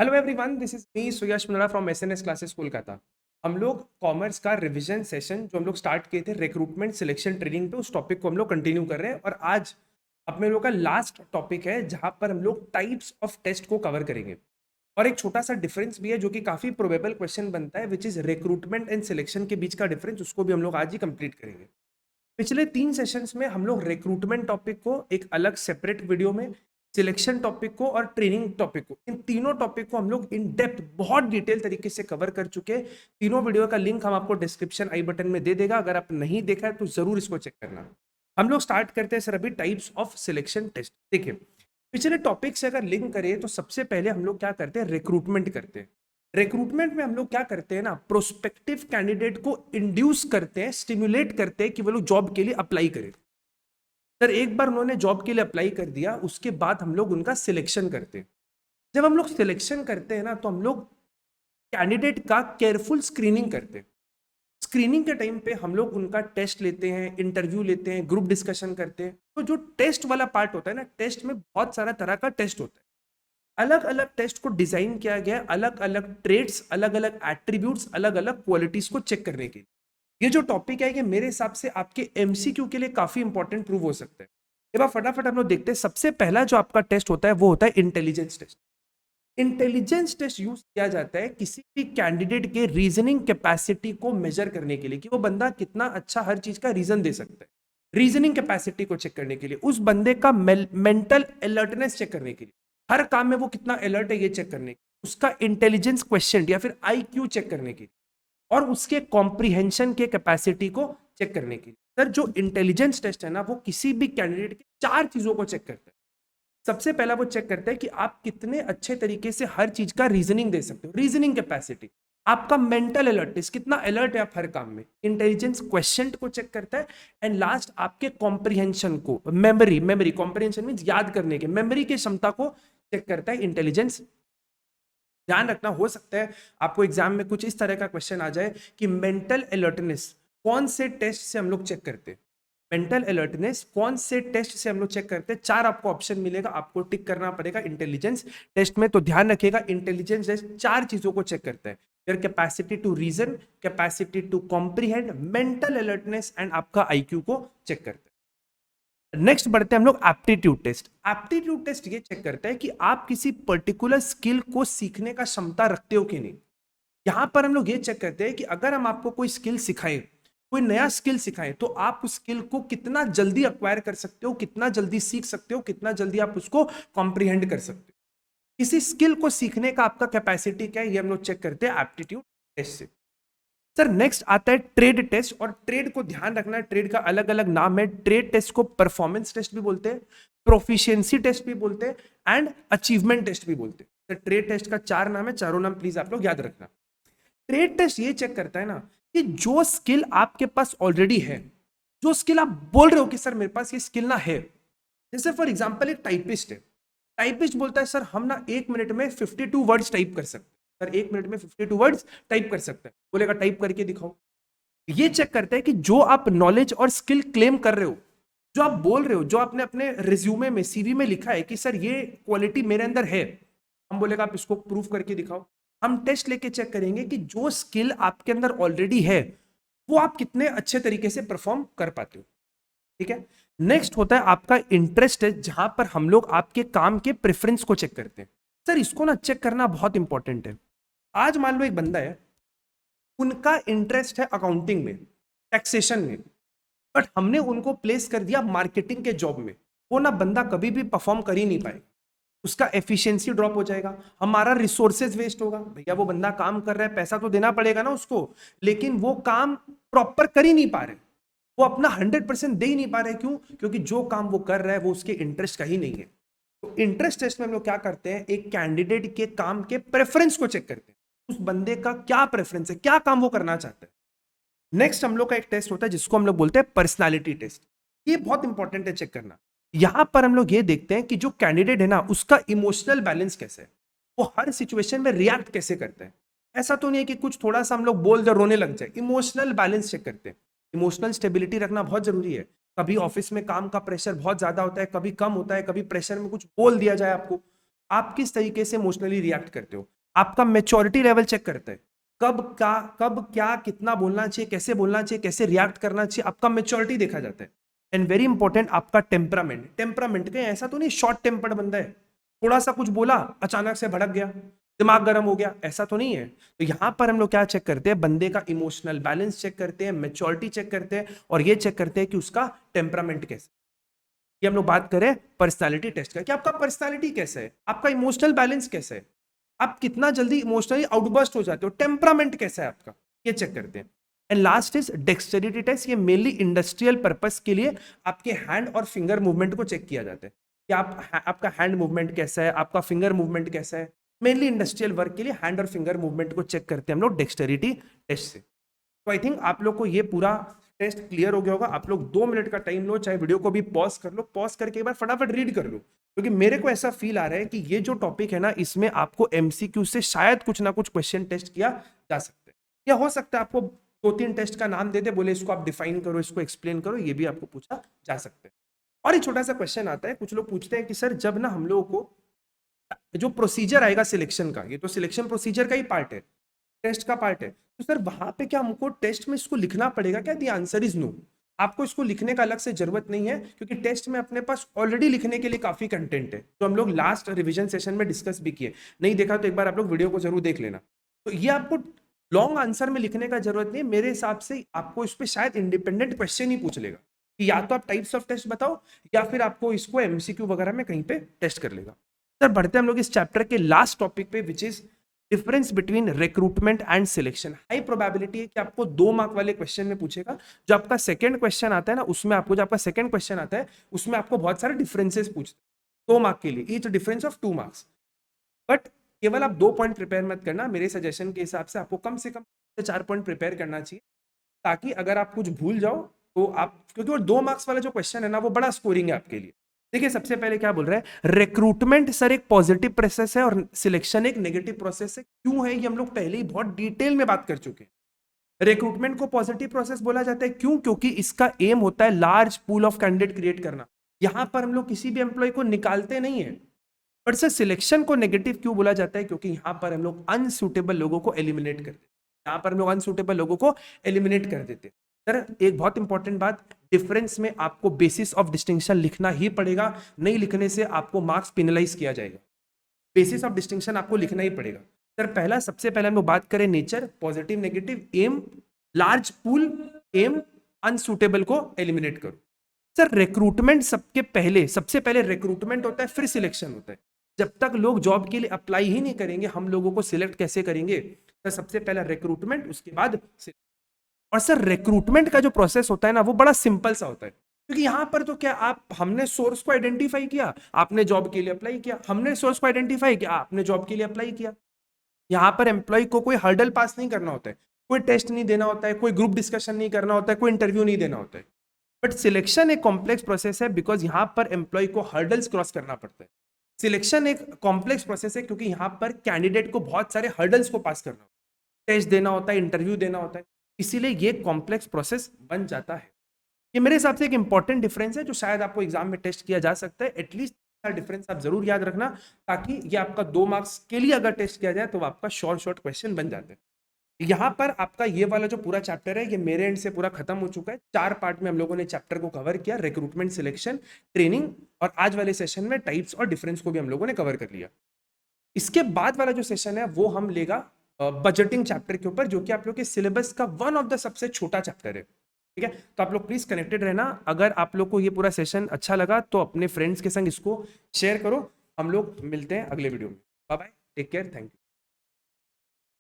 Hello everyone, this is me Suyash Mindra from SNS classes Kolkata. हम लोग commerce का रिवीजन सेशन जो हम लोग स्टार्ट किए थे रिक्रूटमेंट सिलेक्शन ट्रेनिंग पे, उस टॉपिक को हम लोग कंटिन्यू कर रहे हैं और आज अपने लोग का लास्ट टॉपिक है जहां पर हम लोग टाइप्स ऑफ टेस्ट को कवर करेंगे। और एक छोटा सा डिफरेंस भी है जो कि काफी प्रोबेबल क्वेश्चन बनता है, which is recruitment and selection के बीच का डिफरेंस, उसको भी हम लोग आज ही कंप्लीट करेंगे। पिछले 3 सेशंस में हम लोग रिक्रूटमेंट टॉपिक को एक अलग सेपरेट वीडियो में, सिलेक्शन टॉपिक को और ट्रेनिंग टॉपिक को, इन तीनों टॉपिक को हम लोग इन डेप्थ बहुत डिटेल तरीके से कवर कर चुके हैं। तीनों वीडियो का लिंक हम आपको डिस्क्रिप्शन आई बटन में दे देगा, अगर आप नहीं देखा है तो जरूर इसको चेक करना। हम लोग स्टार्ट करते हैं सर अभी टाइप्स ऑफ सिलेक्शन टेस्ट। देखिए, पिछले टॉपिक से अगर लिंक करें तो सबसे पहले हम लोग क्या करते हैं, रिक्रूटमेंट करते हैं। रिक्रूटमेंट में हम लोग क्या करते हैं ना, प्रोस्पेक्टिव कैंडिडेट को इंड्यूस करते हैं, स्टिमुलेट करते हैं कि वो लोग जॉब के लिए अप्लाई करें। सर एक बार उन्होंने जॉब के लिए अप्लाई कर दिया, उसके बाद हम लोग उनका सिलेक्शन करते हैं। जब हम लोग सिलेक्शन करते हैं ना, तो हम लोग कैंडिडेट का केयरफुल स्क्रीनिंग करते हैं। स्क्रीनिंग के टाइम पे हम लोग उनका टेस्ट लेते हैं, इंटरव्यू लेते हैं, ग्रुप डिस्कशन करते हैं। तो जो टेस्ट वाला पार्ट होता है ना, टेस्ट में बहुत सारा तरह का टेस्ट होता है। अलग अलग टेस्ट को डिजाइन किया गया है, अलग अलग ट्रेड्स, अलग अलग एट्रीब्यूट्स, अलग अलग क्वालिटीज को चेक करने के लिए। ये जो टॉपिक है ये मेरे हिसाब से आपके एमसीक्यू के लिए काफी इंपॉर्टेंट प्रूव हो सकता है। एक बार फटाफट हम लोग देखते हैं। सबसे पहला जो आपका टेस्ट होता है वो होता है intelligence test. Intelligence test use किया जाता है किसी भी कैंडिडेट के रीजनिंग कैपेसिटी को मेजर करने के लिए, कि वो बंदा कितना अच्छा हर चीज का रीजन दे सकता है। रीजनिंग कैपेसिटी को चेक करने के लिए, उस बंदे का मेंटल अलर्टनेस चेक करने के लिए, हर काम में वो कितना अलर्ट है ये चेक करने के लिए, उसका इंटेलिजेंस क्वेश्चन या फिर आईक्यू चेक करने के लिए, और उसके कॉम्प्रिहेंशन के कैपेसिटी को चेक करने के लिए। सर जो इंटेलिजेंस टेस्ट है ना, वो किसी भी कैंडिडेट की 4 चीजों को चेक करता है। सबसे पहला वो चेक करता है कि आप कितने अच्छे तरीके से हर चीज का रीजनिंग दे सकते हो, रीजनिंग कैपेसिटी, आपका मेंटल अलर्टनेस, कितना अलर्ट है आप हर काम में। इंटेलिजेंस क्वेश्चन को चेक करता है। एंड लास्ट आपके कॉम्प्रिहेंशन को, मेमोरी, कॉम्प्रिहेंशन मींस याद करने के, मेमोरी की क्षमता को चेक करता है इंटेलिजेंस। ध्यान रखना, हो सकता है आपको एग्जाम में कुछ इस तरह का क्वेश्चन आ जाए कि मेंटल अलर्टनेस कौन से टेस्ट से हम लोग चेक करते हैं। मेंटल अलर्टनेस कौन से टेस्ट से हम लोग चेक करते हैं, 4 आपको ऑप्शन मिलेगा, आपको टिक करना पड़ेगा इंटेलिजेंस टेस्ट में। तो ध्यान रखिएगा, इंटेलिजेंस टेस्ट 4 चीजों को चेक करता है। Your capacity to reason, capacity to comprehend, mental alertness and आपका आईक्यू को चेक करता है। नेक्स्ट बढ़ते हैं हम लोग एप्टीट्यूड टेस्ट। एप्टीट्यूड टेस्ट ये चेक करता है कि आप किसी पर्टिकुलर स्किल को सीखने का क्षमता रखते हो कि नहीं। यहां पर हम लोग ये चेक करते हैं कि अगर हम आपको कोई स्किल सिखाएं, कोई नया स्किल सिखाएं, तो आप उस स्किल को कितना जल्दी एक्वायर कर सकते हो, कितना जल्दी सीख सकते हो, कितना जल्दी आप उसको कॉम्प्रिहेंड कर सकते हो। किसी स्किल को सीखने का आपका कैपेसिटी क्या है, ये हम लोग चेक करते हैं एप्टीट्यूड टेस्ट से। सर नेक्स्ट आता है ट्रेड टेस्ट। और ट्रेड को ध्यान रखना है, ट्रेड का अलग अलग नाम है। ट्रेड टेस्ट को परफॉर्मेंस टेस्ट भी बोलते हैं, प्रोफिशिएंसी टेस्ट भी बोलते हैं एंड अचीवमेंट टेस्ट भी बोलते हैं। तो ट्रेड टेस्ट का 4 नाम है, चारों नाम प्लीज आप लोग याद रखना। ट्रेड टेस्ट ये चेक करता है ना कि जो स्किल आपके पास ऑलरेडी है, जो स्किल आप बोल रहे हो कि सर मेरे पास ये स्किल ना है। जैसे फॉर एग्जांपल एक टाइपिस्ट है, टाइपिस्ट बोलता है सर हम ना 1 मिनट में 52 वर्ड्स टाइप कर सकते हैं। सर 1 मिनट में 52 वर्ड्स टाइप कर सकते हैं। बोलेगा टाइप करके दिखाओ। ये चेक करते हैं कि जो आप नॉलेज और स्किल क्लेम कर रहे हो, जो आप बोल रहे हो, जो आपने अपने रिज्यूमे में, सीवी में लिखा है कि सर ये क्वालिटी मेरे अंदर है, हम बोलेगा आप इसको प्रूफ करके दिखाओ। हम टेस्ट लेके चेक करेंगे कि जो स्किल आपके अंदर ऑलरेडी है वो आप कितने अच्छे तरीके से परफॉर्म कर पाते हो। ठीक है। नेक्स्ट होता है आपका इंटरेस्ट है, जहां पर हम लोग आपके काम के प्रेफरेंस को चेक करते हैं। सर इसको ना चेक करना बहुत इंपॉर्टेंट है। आज मान लो एक बंदा है, उनका इंटरेस्ट है अकाउंटिंग में, टैक्सेशन में, बट हमने उनको प्लेस कर दिया मार्केटिंग के जॉब में। वो ना बंदा कभी भी परफॉर्म कर ही नहीं पाएगा, उसका एफिशिएंसी ड्रॉप हो जाएगा, हमारा रिसोर्सेज वेस्ट होगा। भैया वो बंदा काम कर रहा है, पैसा तो देना पड़ेगा ना उसको, लेकिन वो काम प्रॉपर कर ही नहीं पा रहे, वो अपना 100% दे ही नहीं पा रहे। क्यों? क्योंकि जो काम वो कर रहा है वो उसके इंटरेस्ट का ही नहीं है। तो इंटरेस्ट टेस्ट में हम लोग क्या करते हैं, एक कैंडिडेट के काम के प्रेफरेंस को चेक करते हैं, उस बंदे का क्या प्रेफरेंस है, क्या काम वो करना चाहता है। नेक्स्ट हम लोग का एक टेस्ट होता है जिसको हम लोग बोलते हैं पर्सनालिटी टेस्ट। ये बहुत इंपॉर्टेंट है चेक करना। यहां पर हम लोग ये देखते हैं कि जो कैंडिडेट है ना, उसका इमोशनल बैलेंस कैसे है, वो हर सिचुएशन में रिएक्ट कैसे करते हैं। ऐसा तो नहीं है कि कुछ थोड़ा सा हम लोग बोल दे रोने लग जाए, इमोशनल बैलेंस चेक करते हैं। इमोशनल स्टेबिलिटी रखना बहुत जरूरी है। कभी ऑफिस में काम का प्रेशर बहुत ज्यादा होता है, कभी कम होता है, कभी प्रेशर में कुछ बोल दिया जाए आपको, आप किस तरीके से इमोशनली रिएक्ट करते हो, आपका मेच्योरिटी लेवल चेक करता है, कब क्या कितना बोलना चाहिए, कैसे बोलना चाहिए, कैसे रिएक्ट करना चाहिए, आपका मेच्योरिटी देखा जाता है। एंड वेरी इंपॉर्टेंट, आपका टेम्परामेंट कहीं ऐसा तो नहीं शॉर्ट टेम्पर्ड बंदा है, थोड़ा सा कुछ बोला अचानक से भड़क गया, दिमाग गर्म हो गया, ऐसा तो नहीं है। तो यहां पर हम लोग क्या चेक करते हैं, बंदे का इमोशनल बैलेंस चेक करते हैं, मेच्योरिटी चेक करते हैं, और ये चेक करते हैं कि उसका टेम्परामेंट कैसा। ये हम लोग बात करें पर्सनालिटी टेस्ट का, कि आपका पर्सनालिटी कैसा है, आपका इमोशनल बैलेंस कैसा है, आप कितना जल्दी इमोशनली आउटबर्स्ट हो जाते हो, टेम्परामेंट कैसा है आपका, ये चेक करते हैं। And last is dexterity test. ये मेनली इंडस्ट्रियल पर्पस के लिए आपके हैंड और फिंगर मूवमेंट को चेक किया जाता है कि आपका हैंड मूवमेंट कैसा है, आपका फिंगर मूवमेंट कैसा है। मेनली इंडस्ट्रियल वर्क के लिए हैंड और फिंगर मूवमेंट को चेक करते हैं हम लोग डेक्सटेरिटी टेस्ट से। तो आई थिंक आप लोग को ये पूरा टेस्ट क्लियर हो गया होगा। आप लोग 2 मिनट का टाइम लो, चाहे वीडियो को भी पॉज कर लो, पॉज करके एक बार फटाफट रीड कर लो, क्योंकि मेरे को ऐसा फील आ रहा है कि ये जो टॉपिक है ना, इसमें आपको एमसीक्यू से शायद कुछ ना कुछ क्वेश्चन टेस्ट किया जा सकता है, या हो सकता है आपको 2-3 टेस्ट का नाम दे दे, बोले इसको आप डिफाइन करो, इसको एक्सप्लेन करो, ये भी आपको पूछा जा सकता है। और एक छोटा सा क्वेश्चन आता है, कुछ लोग पूछते हैं कि सर जब ना हम लोगों को जो प्रोसीजर आएगा सिलेक्शन का, ये तो सिलेक्शन प्रोसीजर का ही पार्ट है, टेस्ट का पार्ट है, तो सर वहां पे क्या हमको टेस्ट में इसको लिखना पड़ेगा क्या? The answer is no. आपको इसको लिखने का अलग से जरूरत नहीं है, क्योंकि टेस्ट में अपने पास ऑलरेडी लिखने के लिए काफी कंटेंट है, तो हम लोग लास्ट रिवीजन सेशन में डिस्कस भी किए। नहीं देखा तो एक बार आप लोग वीडियो को जरूर देख लेना। तो ये आपको लॉन्ग आंसर में लिखने का जरूरत नहीं, मेरे हिसाब से आपको इस पर शायद इंडिपेंडेंट क्वेश्चन ही पूछ लेगा कि या तो आप टाइप्स ऑफ टेस्ट बताओ, या फिर आपको इसको एमसीक्यू वगैरह में कहीं पे टेस्ट कर लेगा। सर बढ़ते हम लोग इस चैप्टर के लास्ट टॉपिक पे, which is difference between recruitment and selection. High probability है कि आपको 2 मार्क वाले क्वेश्चन में पूछेगा। जो आपका सेकंड क्वेश्चन आता है ना, उसमें आपको जो आपका सेकंड क्वेश्चन आता है उसमें आपको बहुत सारे डिफरेंसेस पूछते हैं 2 मार्क के लिए, each difference of 2 marks. But केवल आप 2 पॉइंट प्रिपेयर मत करना, मेरे सजेशन के हिसाब से आपको कम से कम 4 पॉइंट प्रिपेयर करना चाहिए, ताकि अगर आप कुछ भूल जाओ तो आप, क्योंकि वो 2 मार्क्स वाला जो क्वेश्चन है ना, वो बड़ा स्कोरिंग है आपके लिए। देखिए सबसे पहले क्या बोल रहा है, रिक्रूटमेंट सर एक पॉजिटिव प्रोसेस है और सिलेक्शन एक नेगेटिव प्रोसेस है। क्यों है ये हम लोग पहले ही बहुत डिटेल में बात कर चुके हैं। रिक्रूटमेंट को पॉजिटिव प्रोसेस बोला जाता है, क्यों? क्योंकि इसका एम होता है large pool of candidate create करना। यहां पर हम लोग किसी भी एम्प्लॉय को निकालते नहीं है। बट सर सिलेक्शन को नेगेटिव क्यों बोला जाता है? क्योंकि यहां पर हम लोग अनसुटेबल लोगों को एलिमिनेट करते हैं, यहां पर हम लोग अनसुटेबल लोगों को एलिमिनेट कर देते हैं। सर एक बहुत इंपॉर्टेंट बात, डिफरेंस में आपको बेसिस ऑफ डिस्टिंक्शन लिखना ही पड़ेगा, नहीं लिखने से आपको मार्क्स पेनलाइज किया जाएगा। बेसिस ऑफ डिस्टिंक्शन आपको लिखना ही पड़ेगा। सर पहला, सबसे पहले हम लोग बात करें nature, positive negative, aim large pool, aim unsuitable को एलिमिनेट करो। सर रिक्रूटमेंट सबसे पहले रिक्रूटमेंट होता है, फिर सिलेक्शन होता है। जब तक लोग जॉब के लिए अप्लाई ही नहीं करेंगे, हम लोगों को सिलेक्ट कैसे करेंगे? सर सबसे पहला रिक्रूटमेंट, उसके बाद सिलेक्शन। और सर रिक्रूटमेंट का जो प्रोसेस होता है ना, वो बड़ा सिंपल सा होता है, क्योंकि यहां पर तो क्या, हमने सोर्स को आइडेंटिफाई किया, आपने जॉब के लिए अप्लाई किया, हमने सोर्स को आइडेंटिफाई किया, आपने जॉब के लिए अप्लाई किया। यहां पर एम्प्लॉय को कोई हर्डल पास नहीं करना होता है, कोई टेस्ट नहीं देना होता है, कोई ग्रुप डिस्कशन नहीं करना होता है, कोई इंटरव्यू नहीं देना होता है। बट सिलेक्शन एक कॉम्प्लेक्स प्रोसेस है, बिकॉज यहां पर एम्प्लॉय को हर्डल्स क्रॉस करना पड़ता है। सिलेक्शन एक कॉम्प्लेक्स प्रोसेस है, क्योंकि यहां पर कैंडिडेट को बहुत सारे हर्डल्स को पास करना होता है, टेस्ट देना होता है, इंटरव्यू देना होता है, इसीलिए ये कॉम्प्लेक्स प्रोसेस बन जाता है। ये मेरे हिसाब से एक इंपॉर्टेंट डिफरेंस है, जो शायद आपको एग्जाम में टेस्ट किया जा सकता है। एटलीस्ट डिफरेंस आप जरूर याद रखना, ताकि ये आपका 2 मार्क्स के लिए अगर टेस्ट किया जाए तो आपका शॉर्ट क्वेश्चन बन जाते हैं। यहाँ पर आपका ये वाला जो पूरा चैप्टर है, ये मेरे एंड से पूरा खत्म हो चुका है। 4 पार्ट में हम लोगों ने चैप्टर को कवर किया, रिक्रूटमेंट, सिलेक्शन, ट्रेनिंग, और आज वाले सेशन में टाइप्स और डिफरेंस को भी हम लोगों ने कवर कर लिया। इसके बाद वाला जो सेशन है वो हम लेगा बजटिंग चैप्टर के ऊपर, जो कि आप लोग के सिलेबस का वन ऑफ द सबसे छोटा चैप्टर है। ठीक है, तो आप लोग प्लीज कनेक्टेड रहना। अगर आप लोग को ये पूरा सेशन अच्छा लगा तो अपने फ्रेंड्स के संग इसको शेयर करो। हम लोग मिलते हैं अगले वीडियो में। Bye bye, take care, thank you.